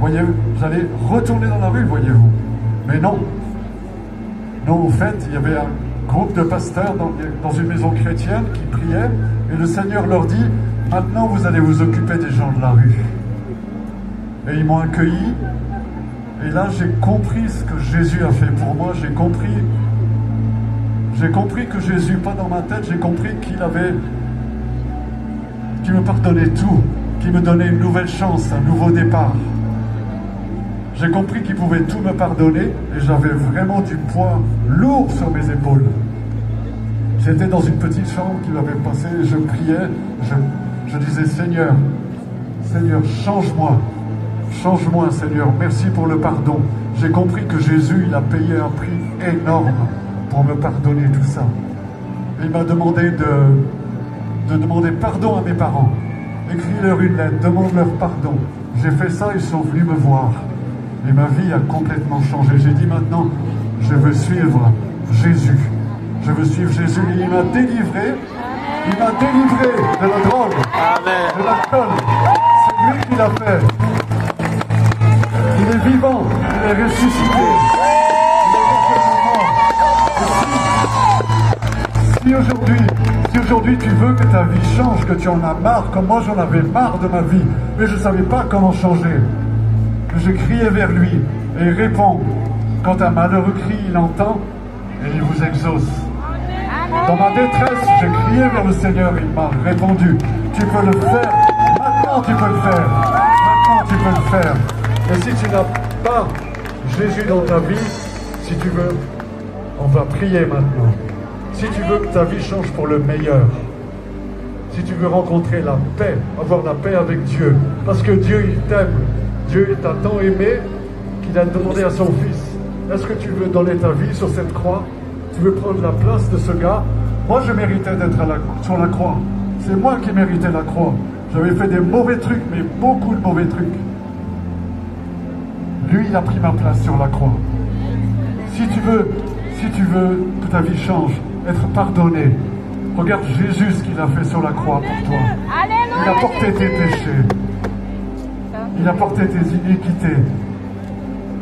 Voyez, vous allez retourner dans la rue, voyez-vous. Mais non. Non, en fait, il y avait un groupe de pasteurs dans une maison chrétienne qui priaient, et le Seigneur leur dit, maintenant vous allez vous occuper des gens de la rue. Et ils m'ont accueilli, et là j'ai compris ce que Jésus a fait pour moi, j'ai compris que Jésus, pas dans ma tête, j'ai compris qu'il me pardonnait tout, qu'il me donnait une nouvelle chance, un nouveau départ. J'ai compris qu'il pouvait tout me pardonner et j'avais vraiment du poids lourd sur mes épaules. J'étais dans une petite chambre qui m'avait passé, je priais, je disais Seigneur, change-moi, Seigneur, merci pour le pardon. J'ai compris que Jésus, il a payé un prix énorme pour me pardonner tout ça. Il m'a demandé de demander pardon à mes parents. Écris-leur une lettre, demande-leur pardon. J'ai fait ça, ils sont venus me voir. Et ma vie a complètement changé. J'ai dit maintenant, je veux suivre Jésus. Je veux suivre Jésus. Et il m'a délivré. Il m'a délivré de la drogue, de l'alcool. C'est lui qui l'a fait. Il est vivant. Il est ressuscité. Si aujourd'hui tu veux que ta vie change, que tu en as marre, comme moi j'en avais marre de ma vie, mais je ne savais pas comment changer. Je criais vers lui et il répond. Quand un malheureux crie, il entend et il vous exauce. Dans ma détresse, j'ai crié vers le Seigneur, il m'a répondu. Tu peux le faire, maintenant tu peux le faire. Maintenant tu peux le faire. Et si tu n'as pas Jésus dans ta vie, si tu veux, on va prier maintenant. Si tu veux que ta vie change pour le meilleur, si tu veux rencontrer la paix, avoir la paix avec Dieu, parce que Dieu il t'aime. Dieu t'a tant aimé qu'il a demandé à son fils, est-ce que tu veux donner ta vie sur cette croix? Tu veux prendre la place de ce gars? Moi je méritais d'être sur la croix. C'est moi qui méritais la croix. J'avais fait des mauvais trucs, mais beaucoup de mauvais trucs. Lui il a pris ma place sur la croix. Si tu veux que ta vie change, être pardonné, regarde Jésus ce qu'il a fait sur la croix pour toi. Il a porté tes péchés. Il a porté tes iniquités.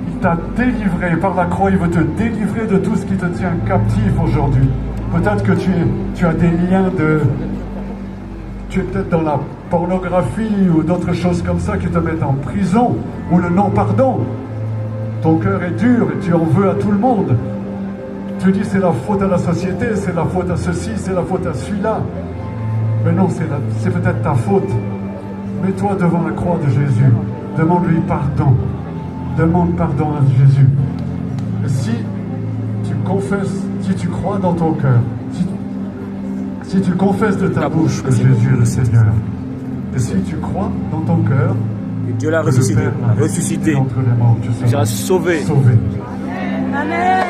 Il t'a délivré par la croix. Il veut te délivrer de tout ce qui te tient captif aujourd'hui. Peut-être que tu as des liens tu es peut-être dans la pornographie ou d'autres choses comme ça qui te mettent en prison. Ou le non-pardon. Ton cœur est dur et tu en veux à tout le monde. Tu dis c'est la faute à la société, c'est la faute à ceci, c'est la faute à celui-là. Mais non, c'est peut-être ta faute. Mets-toi devant la croix de Jésus. Demande-lui pardon. Demande pardon à Jésus. Et si tu confesses, si tu crois dans ton cœur, si tu confesses de ta bouche que Jésus est le Seigneur, et si tu crois dans ton cœur, et Dieu l'a ressuscité, entre les morts, tu seras sauvé. Sauvé. Amen.